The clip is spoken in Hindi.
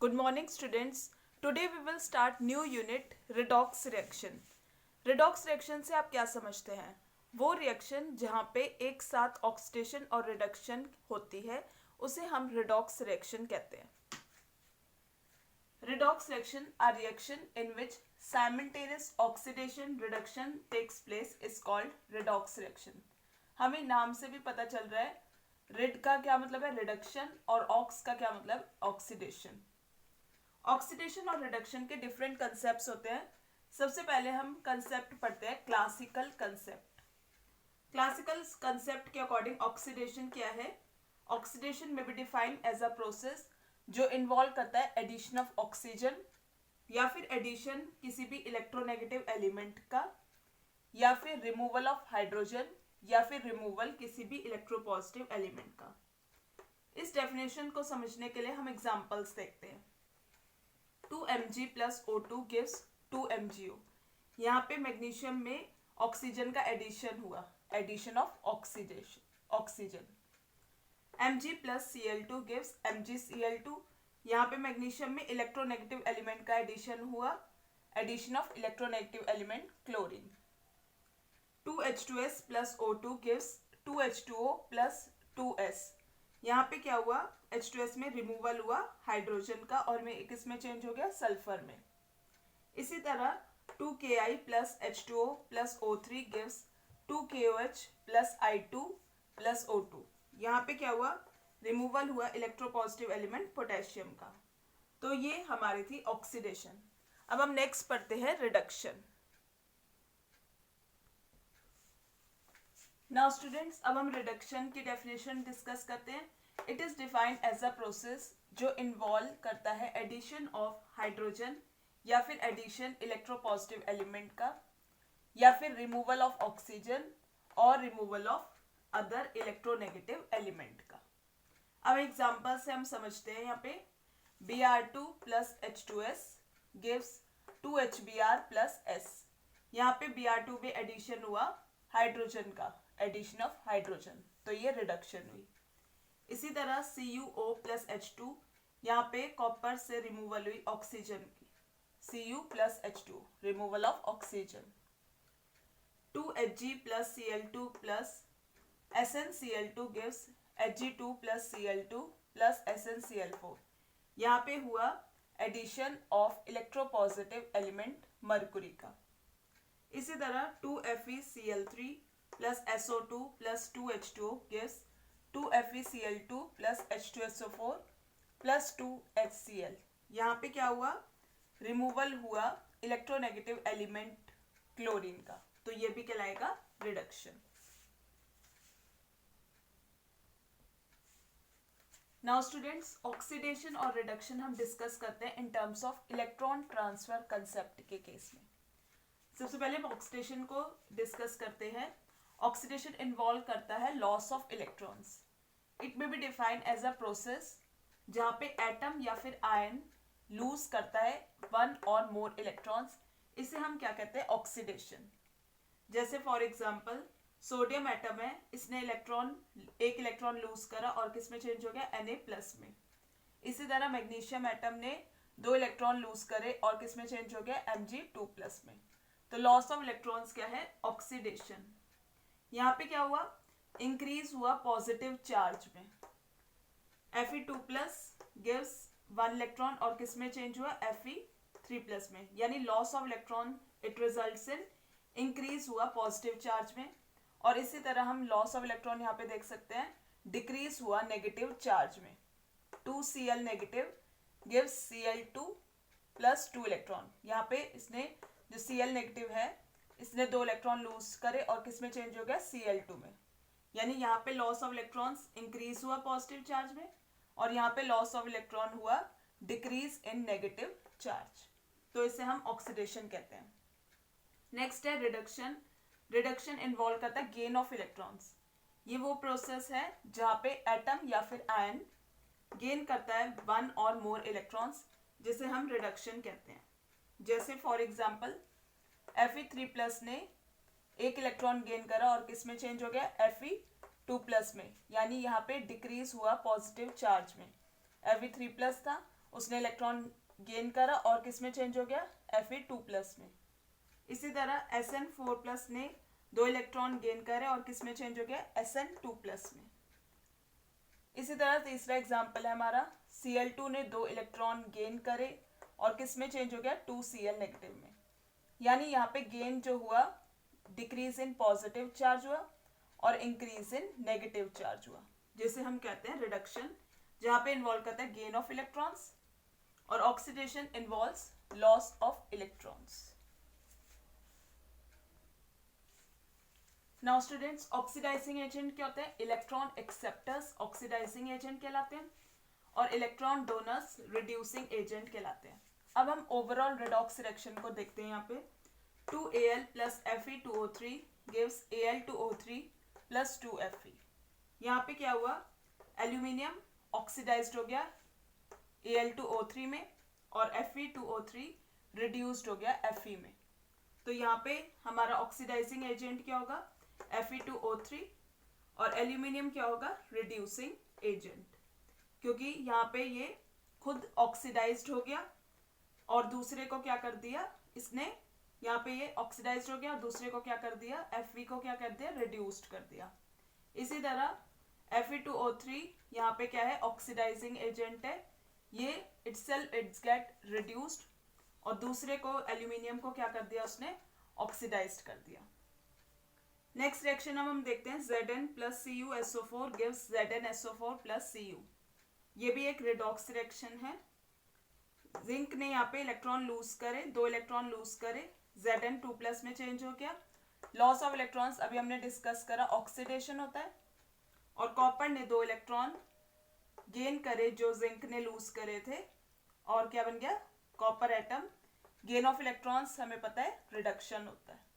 Good morning students. Today we will start new unit redox reaction. redox reaction से आप क्या समझते हैं? वो रिएक्शन जहाँ पे एक साथ ऑक्सीडेशन और रिडक्शन होती है उसे हम redox reaction कहते हैं. Redox reaction are reaction in which simultaneous oxidation reduction takes place is called redox reaction. हमें नाम से भी पता चल रहा है रिड का क्या मतलब है रिडक्शन और ऑक्स का क्या मतलब ऑक्सीडेशन. ऑक्सीडेशन और रिडक्शन के डिफरेंट कंसेप्ट होते हैं. सबसे पहले हम कंसेप्ट पढ़ते हैं क्लासिकल कंसेप्ट. क्लासिकल कंसेप्ट के अकॉर्डिंग ऑक्सीडेशन क्या है? ऑक्सीडेशन में be defined as a process जो इन्वॉल्व करता है एडिशन ऑफ ऑक्सीजन या फिर एडिशन किसी भी इलेक्ट्रोनेगेटिव एलिमेंट का या फिर रिमूवल ऑफ हाइड्रोजन या फिर रिमूवल किसी भी इलेक्ट्रोपॉजिटिव एलिमेंट का. इस डेफिनेशन को समझने के लिए हम एग्जांपल्स देखते हैं. 2 mg plus O2 gives 2 MgO. यहाँ पे मैग्नीशियम में ऑक्सीजन का एडिशन हुआ, addition of oxygen. Mg plus Cl2 gives MgCl2. यहाँ पे मैग्नीशियम में इलेक्ट्रोनेगेटिव एलिमेंट का एडिशन हुआ, addition of electronegative element chlorine. 2H2S plus O2 gives 2H2O plus 2S. यहाँ पे क्या हुआ? H2S में रिमूवल हुआ हाइड्रोजन का और में किस में चेंज हो गया? सल्फर में. इसी तरह 2Ki plus H2O plus O3 gives 2KOH plus I2 plus O2. यहाँ पे क्या हुआ? रिमूवल हुआ इलेक्ट्रोपॉजिटिव एलिमेंट पोटेशियम का. तो ये हमारी थी ऑक्सीडेशन. अब हम नेक्स्ट पढ़ते हैं रिडक्शन. नाउ स्टूडेंट्स, अब हम रिडक्शन की डेफिनेशन डिस्कस करते हैं. It is defined as a process जो इन्वॉल्व करता है एडिशन ऑफ हाइड्रोजन या फिर एडिशन इलेक्ट्रोपॉजिटिव एलिमेंट का या फिर रिमूवल ऑफ ऑक्सीजन और removal of other electronegative element का. अब एग्जांपल से हम समझते हैं. यहाँ पे Br2 plus H2S gives 2HBr plus S. यहाँ पे Br2 में एडिशन हुआ हाइड्रोजन का, एडिशन ऑफ हाइड्रोजन, तो ये रिडक्शन हुई. इसी तरह CuO plus H2, यहाँ पे कॉपर से रिमूवल हुई ऑक्सीजन की, Cu plus H2, removal of oxygen. 2Hg plus Cl2 plus SnCl2 gives Hg2 plus Cl2 plus SnCl4. यहाँ पे हुआ addition of electropositive element mercury का. इसी तरह 2FeCl3 plus SO2 plus 2H2O gives 2FeCl2 plus H2SO4 plus 2HCl. यहाँ पे क्या हुआ? रिमूवल हुआ इलेक्ट्रोनेगेटिव एलिमेंट क्लोरीन का, तो ये भी कहलाएगा रिडक्शन. नाउ स्टूडेंट्स, ऑक्सीडेशन और रिडक्शन हम डिस्कस करते हैं in terms of electron transfer concept के केस में. सबसे पहले हम ऑक्सीडेशन को डिस्कस करते हैं. ऑक्सीडेशन इन्वॉल्व करता है loss of electrons. It may be defined as a process जहाँ पे एटम या फिर आयन लूज करता है वन और मोर इलेक्ट्रॉन्स. इसे हम क्या कहते हैं? ऑक्सीडेशन. जैसे फॉर एग्जांपल सोडियम एटम है, इसने एक इलेक्ट्रॉन लूज करा और किस में चेंज हो गया? Na+ में. इसी तरह मैग्नीशियम एटम ने 2 इलेक्ट्रॉन लूज करे और किस में चेंज हो गया? Mg2+ में. तो लॉस ऑफ इलेक्ट्रॉन्स क्या है? ऑक्सीडेशन. यहाँ पे क्या हुआ? इंक्रीज हुआ पॉजिटिव चार्ज में. Fe2+ गिव्स 1 इलेक्ट्रॉन और किस में चेंज हुआ? Fe3+ में. यानी loss of electron it results in increase हुआ पॉजिटिव चार्ज में. और इसी तरह हम लॉस ऑफ इलेक्ट्रॉन यहाँ पे देख सकते हैं, डिक्रीज हुआ नेगेटिव चार्ज में. 2Cl negative gives Cl2+ 2 electron. यहाँ पे इसने जो Cl नेगेटिव है इसने 2 इलेक्ट्रॉन लूज करे और किस में चेंज हो गया? Cl2 में. यानी यहाँ पे लॉस ऑफ इलेक्ट्रॉन्स इंक्रीज हुआ पॉजिटिव चार्ज में और यहाँ पे लॉस ऑफ इलेक्ट्रॉन हुआ डिक्रीज इन नेगेटिव चार्ज. तो इसे हम ऑक्सीडेशन कहते हैं. नेक्स्ट है रिडक्शन. रिडक्शन इन्वॉल्व करता है गेन ऑफ इलेक्ट्रॉन्स. ये वो प्रोसेस है जहाँ पे एटम या फिर आयन गेन करता है 1 और मोर इलेक्ट्रॉन्स, जिसे हम रिडक्शन कहते हैं. जैसे फॉर एग्जांपल Fe3+ ने 1 इलेक्ट्रॉन गेन करा और किस में चेंज हो गया? Fe2+ में. यानी यहाँ पे डिक्रीज हुआ पॉजिटिव चार्ज में. Fe3+ था उसने इलेक्ट्रॉन गेन करा और किस में चेंज हो गया, Fe2+ में। इसी तरह Sn4+ ने 2 इलेक्ट्रॉन गेन करे और किस में चेंज हो गया, Sn2+ में। इसी तरह तीसरा एग्जाम्पल है हमारा Cl2 ने 2 इलेक्ट्रॉन गेन करे और किस में चेंज हो गया, 2Cl नेगेटिव में। यानी यहाँ पे गेन जो हुआ डिक्रीज इन पॉजिटिव चार्ज हुआ और इंक्रीज इन नेगेटिव चार्ज हुआ, जिसे हम कहते हैं रिडक्शन, जहाँ पे इन्वॉल्व करता है गेन ऑफ इलेक्ट्रॉन्स और oxidation involves loss of electrons. Now students, oxidising agent क्या होते हैं, इलेक्ट्रॉन एक्सेप्टर्स ऑक्सीडाइजिंग एजेंट कहलाते हैं और इलेक्ट्रॉन डोनर्स रिड्यूसिंग एजेंट कहलाते हैं। अब हम ओवरऑल रेडॉक्स रिएक्शन को देखते हैं। यहाँ पे 2Al plus Fe2O3 gives Al2O3 plus 2Fe। यहाँ पे क्या हुआ, एल्यूमिनियम ऑक्सीडाइज्ड हो गया Al2O3 में और Fe2O3 रिड्यूस्ड हो गया Fe में। तो यहाँ पे हमारा ऑक्सीडाइजिंग एजेंट क्या होगा, Fe2O3, और एल्यूमिनियम क्या होगा, रिड्यूसिंग एजेंट, क्योंकि यहाँ पे ये खुद ऑक्सीडाइज्ड हो गया और दूसरे को क्या कर दिया इसने, यहाँ पे ये ऑक्सीडाइज्ड हो गया और दूसरे को क्या कर दिया, Fe को क्या कर दिया, रिड्यूस्ड कर दिया। इसी तरह Fe2O3 यहाँ पे क्या है, ऑक्सीडाइजिंग एजेंट है, ये इटसेल्फ इट्स गेट रिड्यूस्ड और दूसरे को एल्यूमिनियम को क्या कर दिया उसने, ऑक्सीडाइज्ड कर दिया। नेक्स्ट रिएक्शन हम देखते हैं Zn plus CuSO4 gives ZnSO4 plus Cu। ये भी एक रिडॉक्स रिएक्शन है। जिंक ने यहाँ पे इलेक्ट्रॉन लूज करे, 2 इलेक्ट्रॉन लूज करे, Zn2+ में चेंज हो गया। लॉस ऑफ इलेक्ट्रॉन्स अभी हमने डिस्कस करा, ऑक्सीडेशन होता है। और कॉपर ने 2 इलेक्ट्रॉन गेन करे जो जिंक ने लूज करे थे और क्या बन गया, copper atom. Gain of electrons हमें पता है रिडक्शन होता है।